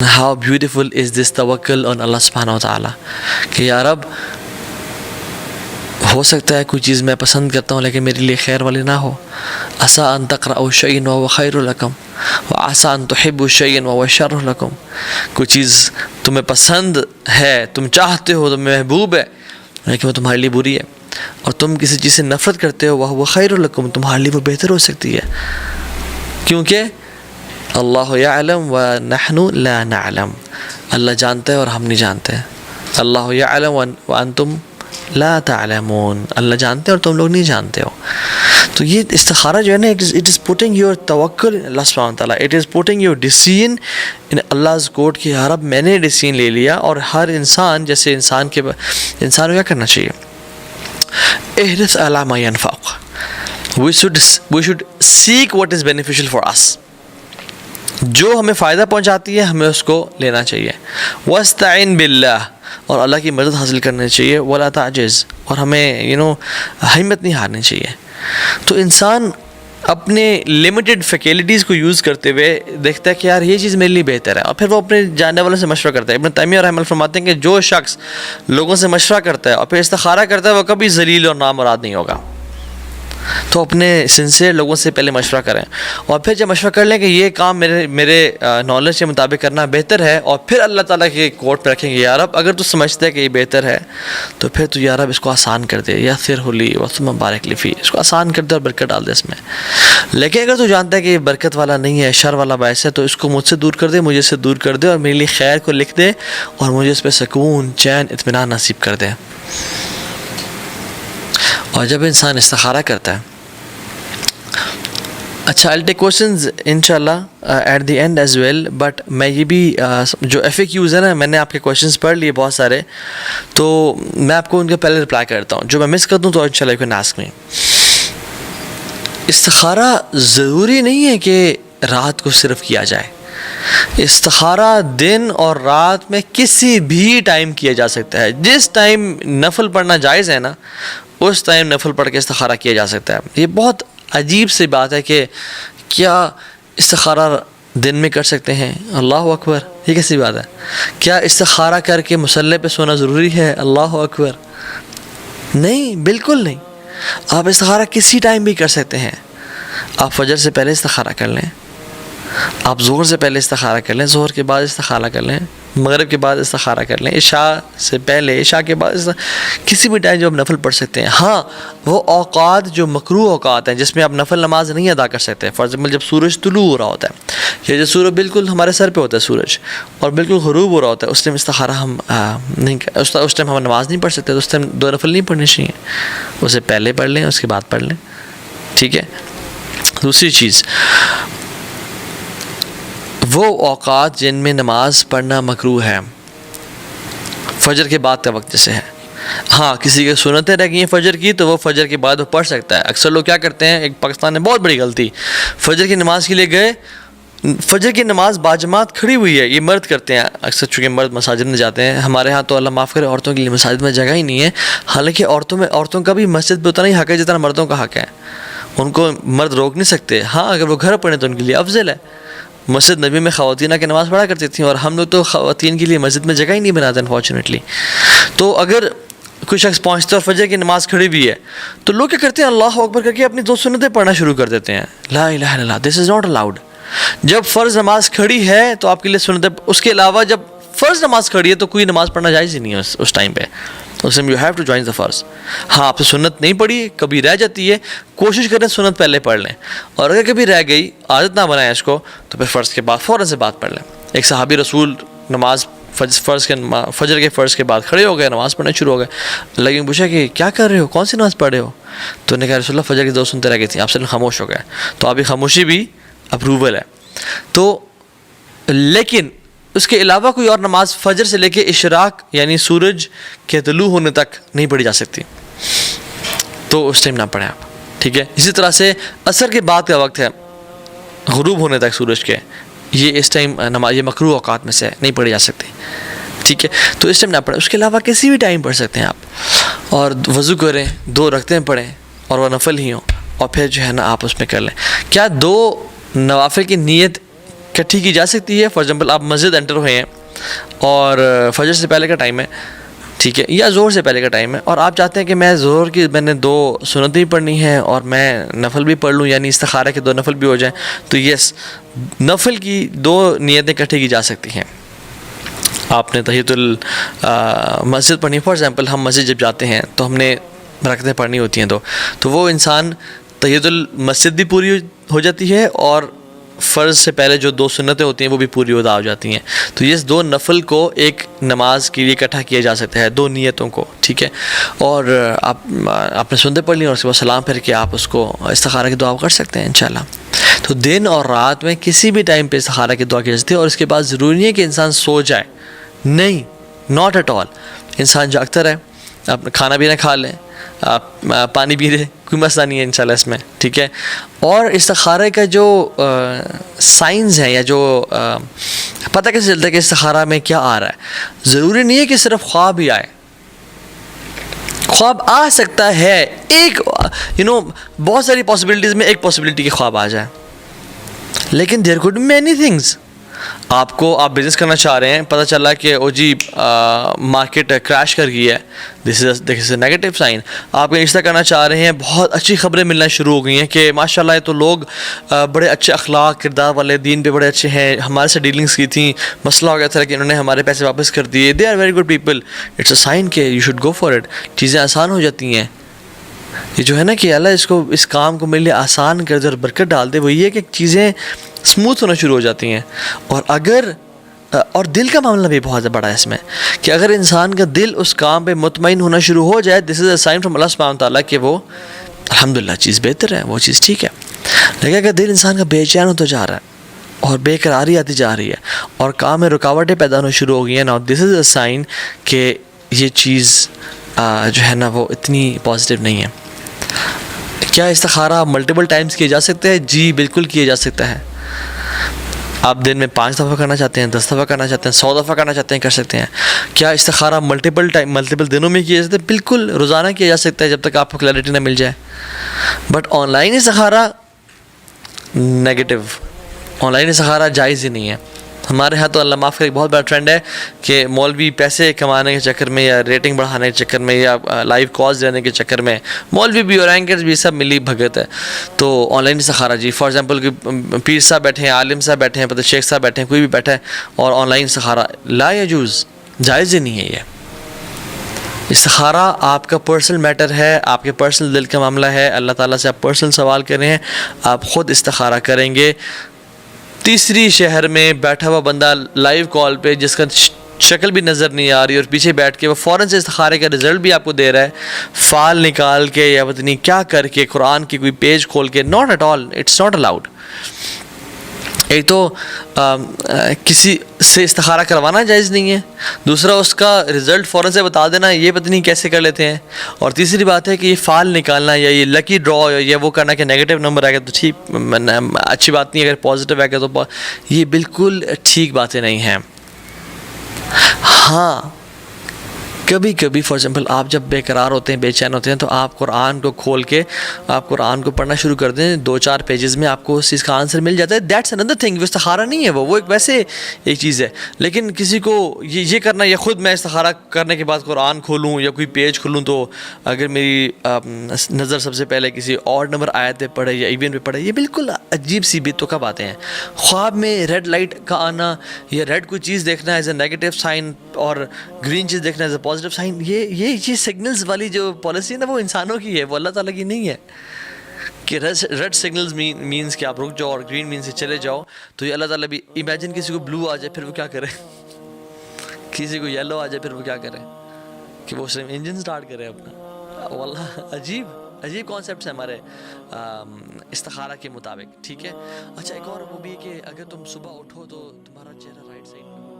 How beautiful is this tawakkul on Allah subhanahu wa ta'ala کہ یا رب ہو سکتا ہے کوئی چیز میں پسند کرتا ہوں لیکن میرے لیے خیر والی نہ ہو. عسیٰ ان تکرہوا شیئا وہو خیر لکم وعسیٰ ان تحبوا شیئا وہو شر لکم. کوئی چیز تمہیں پسند ہے، تم چاہتے ہو، تمہیں محبوب ہے، لیکن وہ تمہارے لیے بری ہے. اور تم کسی چیز سے نفرت کرتے ہو، وہو خیر لکم، تمہارے لیے وہ بہتر ہو سکتی ہے. کیونکہ اللہ یعلم ونحن لا نعلم، اللہ جانتا ہے اور ہم نہیں جانتے. اللہ یعلم وانتم لا تعلمون، اللہ جانتے ہیں اور تم لوگ نہیں جانتے ہو. تو یہ استخارہ جو ہے نا، it is putting your توکل in اللہ سبحانہ وتعالیٰ، it is putting your decision in Allah's court کہ یا رب میں نے ڈیسیژن لے لیا. اور ہر انسان جیسے انسان کو کیا کرنا چاہیے؟ احرص علی ما ینفعک، we should seek what is beneficial for us. جو ہمیں فائدہ پہنچاتی ہے ہمیں اس کو لینا چاہیے. واستعن باللہ، اور اللہ کی مدد حاصل کرنی چاہیے. ولا تعجز، اور ہمیں ہمت نہیں ہارنی چاہیے. تو انسان اپنے لمیٹڈ فیکلٹیز کو یوز کرتے ہوئے دیکھتا ہے کہ یار یہ چیز میرے لیے بہتر ہے، اور پھر وہ اپنے جاننے والوں سے مشورہ کرتا ہے. ابن تیمیہ رحمہ اللہ فرماتے ہیں کہ جو شخص لوگوں سے مشورہ کرتا ہے اور پھر استخارہ کرتا ہے وہ کبھی ذلیل اور نامراد نہیں ہوگا. تو اپنے سنسیئر لوگوں سے پہلے مشورہ کریں، اور پھر جب مشورہ کر لیں کہ یہ کام میرے نالج کے مطابق کرنا بہتر ہے، اور پھر اللہ تعالیٰ کے کورٹ پہ رکھیں گے یا رب اگر تو سمجھتے ہے کہ یہ بہتر ہے تو پھر تو یا رب اس کو آسان کر دے، یسرہ لی وثم بارک لی فیہ، اس کو آسان کر دے اور برکت ڈال دے اس میں. لیکن اگر تو جانتا ہے کہ یہ برکت والا نہیں ہے، شر والا باعث ہے، تو اس کو مجھ سے دور کر دے، مجھے سے دور کر دے، اور میرے لیے خیر کو لکھ دے، اور مجھے اس پہ سکون، چین، اطمینان نصیب کر دے. اور جب انسان استخارہ کرتا ہے، اچھا I'll take questions انشاءاللہ at the end as well, but میں یہ بھی جو FAQs ہے نا، میں نے آپ کے کویشچنس پڑھ لیے بہت سارے، تو میں آپ کو ان کے پہلے رپلائی کرتا ہوں. جو میں مس کر دوں تو انشاءاللہ you can ask me. استخارہ ضروری نہیں ہے کہ رات کو صرف کیا جائے. استخارہ دن اور رات میں کسی بھی ٹائم کیا جا سکتا ہے. جس ٹائم نفل پڑھنا جائز ہے نا، اس ٹائم نفل پڑھ کے استخارہ کیا جا سکتا ہے. یہ بہت عجیب سی بات ہے کہ کیا استخارہ دن میں کر سکتے ہیں؟ اللہ اکبر، یہ کیسی بات ہے؟ کیا استخارہ کر کے مصلی پہ سونا ضروری ہے؟ اللہ اکبر، نہیں، بالکل نہیں. آپ استخارہ کسی ٹائم بھی کر سکتے ہیں. آپ فجر سے پہلے استخارہ کر لیں، آپ ظہر سے پہلے استخارہ کر لیں، ظہر کے بعد استخارہ کر لیں، مغرب کے بعد استخارہ کر لیں، عشاء سے پہلے، عشاء کے بعد، کسی بھی ٹائم جو آپ نفل پڑھ سکتے ہیں. ہاں وہ اوقات جو مکروہ اوقات ہیں جس میں آپ نفل نماز نہیں ادا کر سکتے، فار ایگزامپل جب سورج طلوع ہو رہا ہوتا ہے، یا جب سورج بالکل ہمارے سر پہ ہوتا ہے سورج اور بالکل غروب ہو رہا ہوتا ہے، اس ٹائم استخارہ ہم نہیں، اس ٹائم ہم نماز نہیں پڑھ سکتے، تو اس ٹائم دو نفل نہیں پڑھنی چاہیے، اسے پہلے پڑھ لیں، اس کے بعد پڑھ لیں. ٹھیک ہے. دوسری چیز، وہ اوقات جن میں نماز پڑھنا مکروہ ہے، فجر کے بعد کا وقت جیسے ہے. ہاں کسی کی سنتیں رہ گئی ہیں فجر کی تو وہ فجر کے بعد وہ پڑھ سکتا ہے. اکثر لوگ کیا کرتے ہیں، ایک پاکستان میں بہت بڑی غلطی، فجر کی نماز کے لیے گئے، فجر کی نماز باجماعت کھڑی ہوئی ہے، یہ مرد کرتے ہیں اکثر، چونکہ مرد مساجد میں جاتے ہیں. ہمارے ہاں تو اللہ معاف کرے عورتوں کے لیے مساجد میں جگہ ہی نہیں ہے، حالانکہ عورتوں کا بھی مسجد پہ اتنا ہی حق ہے جتنا مردوں کا حق ہے. ان کو مرد روک نہیں سکتے. ہاں اگر وہ گھر پڑھیں تو ان کے لیے افضل ہے. مسجد نبی میں خواتین کی نماز پڑھا کرتی تھیں، اور ہم لوگ تو خواتین کے لیے مسجد میں جگہ ہی نہیں بناتے انفارچونیٹلی. تو اگر کوئی شخص پہنچتا ہے اور فجر کی نماز کھڑی بھی ہے تو لوگ کیا کرتے ہیں، اللہ اکبر کر کے اپنی دو سنتیں پڑھنا شروع کر دیتے ہیں. لا الہ الا اللہ، دس از ناٹ الاؤڈ. جب فرض نماز کھڑی ہے تو آپ کے لیے سنتیں، اس کے علاوہ جب فرض نماز کھڑی ہے تو کوئی نماز پڑھنا جائز ہی نہیں ہے اس ٹائم پہ. اس میں you have to join the فرض. ہاں آپ سے سنت نہیں پڑھی، کبھی رہ جاتی ہے، کوشش کریں سنت پہلے پڑھ لیں، اور اگر کبھی رہ گئی، عادت نہ بنائیں اس کو، تو پھر فرض کے بعد فوراً سے بات پڑھ لیں. ایک صحابی رسول نماز فجر کے فرض کے بعد کھڑے ہو گئے، نماز پڑھنا شروع ہو گئے. اللہ نے پوچھا کہ کیا کر رہے ہو، کون سی نماز پڑھ رہے ہو؟ تو نے کہا رسول اللہ فجر کی دو سنتے رہ گئی تھیں. آپ سے خاموش ہو گئے. تو آپ کی خاموشی بھی اپروول ہے. تو لیکن اس کے علاوہ کوئی اور نماز فجر سے لے کے اشراق یعنی سورج کے طلوع ہونے تک نہیں پڑھی جا سکتی، تو اس ٹائم نہ پڑھیں آپ. ٹھیک ہے. اسی طرح سے عصر کے بعد کا وقت ہے غروب ہونے تک سورج کے، یہ اس ٹائم نماز یہ مکروہ اوقات میں سے نہیں پڑھی جا سکتی. ٹھیک ہے. تو اس ٹائم نہ پڑھیں. اس کے علاوہ کسی بھی ٹائم پڑھ سکتے ہیں آپ، اور وضو کریں، 2 رکعتیں پڑھیں، اور وہ نفل ہی ہوں، اور پھر جو ہے نا آپ اس میں کر لیں. کیا 2 نوافل کی نیت کٹھی کی جا سکتی ہے. فار ایگزامپل آپ مسجد انٹر ہوئے ہیں اور فجر سے پہلے کا ٹائم ہے, ٹھیک ہے, یا زور سے پہلے کا ٹائم ہے, اور آپ چاہتے ہیں کہ میں زور کی میں نے 2 سنتیں بھی پڑھنی ہیں اور میں نفل بھی پڑھ لوں, یعنی استخارہ کے 2 نفل بھی ہو جائیں, تو یس, نفل کی 2 نیتیں اکٹھی کی جا سکتی ہیں. آپ نے تحیۃ المسجد پڑھنی, فار ایگزامپل ہم مسجد جب جاتے ہیں تو ہم نے رکعتیں پڑھنی ہوتی ہیں, تو وہ انسان تحیۃ المسجد بھی پوری ہو جاتی ہے اور فرض سے پہلے جو 2 سنتیں ہوتی ہیں وہ بھی پوری ادا ہو جاتی ہیں. تو یہ 2 نفل کو ایک نماز کے لیے اکٹھا کیا جا سکتا ہے, 2 نیتوں کو, ٹھیک ہے. اور آپ نے سنتیں پڑھ لی اور اس کے بعد سلام پھر کے آپ اس کو استخارہ کی دعا کر سکتے ہیں انشاءاللہ. تو دن اور رات میں کسی بھی ٹائم پہ استخارہ کی دعا کی جا سکتی ہے. اور اس کے بعد ضروری نہیں ہے کہ انسان سو جائے, نہیں, ناٹ ایٹ آل. انسان جاگتا رہے, آپ کھانا بھی نہ کھا لیں, آپ پانی پی رہے, کوئی مسئلہ نہیں ہے انشاءاللہ اس میں, ٹھیک ہے. اور استخارہ کا جو سائنز ہے یا جو پتہ کیسے چلتا ہے کہ استخارہ میں کیا آ رہا ہے, ضروری نہیں ہے کہ صرف خواب ہی آئے. خواب آ سکتا ہے, ایک بہت ساری پاسبلٹیز میں ایک پاسبلٹی کی خواب آ جائے, لیکن دیر کوڈ مینی تھنگس. آپ بزنس کرنا چاہ رہے ہیں, پتہ چلا کہ او جی مارکیٹ کریش کر گئی ہے, دس از اے نیگیٹو سائن. آپ کا رشتہ کرنا چاہ رہے ہیں, بہت اچھی خبریں ملنا شروع ہو گئی ہیں کہ ماشاء اللہ یہ تو لوگ بڑے اچھے اخلاق کردار والے, دین پہ بڑے اچھے ہیں, ہمارے سے ڈیلنگس کی تھیں, مسئلہ ہو گیا تھا کہ انہوں نے ہمارے پیسے واپس کر دیے, they are very good people. It's a sign کہ you should go for it. چیزیں آسان ہو جاتی ہیں. یہ جو ہے نا کہ اللہ اس کام کو میرے لیے آسان کر دے اور برکت ڈال دے, وہ یہ کہ چیزیں اسموتھ ہونا شروع ہو جاتی ہیں. اور دل کا معاملہ بھی بہت بڑا ہے اس میں, کہ اگر انسان کا دل اس کام پہ مطمئن ہونا شروع ہو جائے, دس از اے سائن فرام اللہ سبحانہ تعالیٰ کہ وہ الحمدللہ چیز بہتر ہے, وہ چیز ٹھیک ہے. لیکن اگر دل انسان کا بے چین ہوتا جا رہا ہے اور بے قراری آتی جا رہی ہے اور کام میں رکاوٹیں پیدا ہونا شروع ہو گئی ہیں, نا, دس از اے سائن کہ یہ چیز جو ہے نا وہ اتنی پازیٹیو نہیں ہے. کیا استخارہ ملٹیپل ٹائمز کیے جا سکتے ہیں؟ جی بالکل کیے جا سکتا ہے. آپ دن میں 5 دفعہ کرنا چاہتے ہیں, 10 دفعہ کرنا چاہتے ہیں, 100 دفعہ کرنا چاہتے ہیں, کر سکتے ہیں. کیا استخارہ ملٹیپل دنوں میں کیا جا سکتا ہے؟ بالکل روزانہ کیا جا سکتا ہے جب تک آپ کو کلیئرٹی نہ مل جائے. بٹ آن لائن استخارہ نیگیٹو, آن لائن استخارہ جائز ہی نہیں ہے. ہمارے ہاں تو اللہ معاف کرے بہت بڑا ٹرینڈ ہے کہ مولوی پیسے کمانے کے چکر میں یا ریٹنگ بڑھانے کے چکر میں یا لائیو کالز دینے کے چکر میں مولوی بھی اور اینکرز بھی سب ملی بھگت ہے. تو آن لائن استخارہ, جی فار ایگزامپل کہ پیر صاحب بیٹھے ہیں, عالم صاحب بیٹھے ہیں, پتہ شیخ صاحب بیٹھے ہیں, کوئی بھی بیٹھا ہے اور آن لائن استخارہ, لا یجوز, جائز ہی نہیں ہے. یہ استخارہ آپ کا پرسنل میٹر ہے, آپ کے پرسنل دل کا معاملہ ہے. اللہ تعالیٰ سے آپ پرسنل سوال کر رہے ہیں, آپ خود استخارہ کریں گے. تیسری شہر میں بیٹھا ہوا بندہ لائیو کال پہ جس کا شکل بھی نظر نہیں آ رہی اور پیچھے بیٹھ کے وہ فوراً سے استخارے کا رزلٹ بھی آپ کو دے رہا ہے, فال نکال کے یا پتہ نہیں کیا کر کے, قرآن کی کوئی پیج کھول کے, not at all, it's not allowed. ایک تو کسی سے استخارہ کروانا جائز نہیں ہے, دوسرا اس کا رزلٹ فوراً سے بتا دینا, یہ پتہ نہیں کیسے کر لیتے ہیں, اور تیسری بات ہے کہ یہ فال نکالنا یا یہ لکی ڈرا یا وہ کرنا کہ نیگیٹو نمبر آئے گا تو ٹھیک, اچھی بات نہیں. اگر پازیٹیو آئے گا تو یہ بالکل ٹھیک باتیں نہیں ہیں. ہاں کبھی کبھی فار ایگزامپل آپ جب بے قرار ہوتے ہیں, بے چین ہوتے ہیں, تو آپ قرآن کو کھول کے آپ قرآن کو پڑھنا شروع کر دیں, 2-4 پیجز میں آپ کو اس چیز کا آنسر مل جاتا ہے. That's another thing. وہ استخارہ نہیں ہے, وہ ایک ویسے ایک چیز ہے. لیکن کسی کو یہ کرنا, یا خود میں استخارہ کرنے کے بعد قرآن کھولوں یا کوئی پیج کھولوں تو اگر میری نظر سب سے پہلے کسی اور نمبر آیت پہ پڑھے یا ایون پہ پڑھے, یہ بالکل عجیب سی بے تکا باتیں ہیں. خواب میں ریڈ لائٹ کا آنا یا ریڈ کوئی چیز دیکھنا ایز اے نیگیٹو سائن اور گرین چیز دیکھنا ایز اے پازیٹیو سائن, یہ سگنلز والی جو پالیسی ہے نا وہ انسانوں کی ہے, وہ اللہ تعالیٰ کی نہیں ہے. کہ ریڈ سگنلز مینس کہ آپ رک جاؤ اور گرین مینس سے چلے جاؤ, تو یہ اللہ تعالیٰ بھی, امیجن کسی کو بلو آ جائے پھر وہ کیا کرے, کسی کو یلو آ جائے پھر وہ کیا کرے, کہ وہ صرف انجن سٹارٹ کرے اپنا. واللہ عجیب کانسیپٹس ہیں ہمارے استخارہ کے مطابق, ٹھیک ہے. اچھا ایک اور وہ بھی ہے کہ اگر تم صبح اٹھو تو تمہارا چہرہ رائٹ سائڈ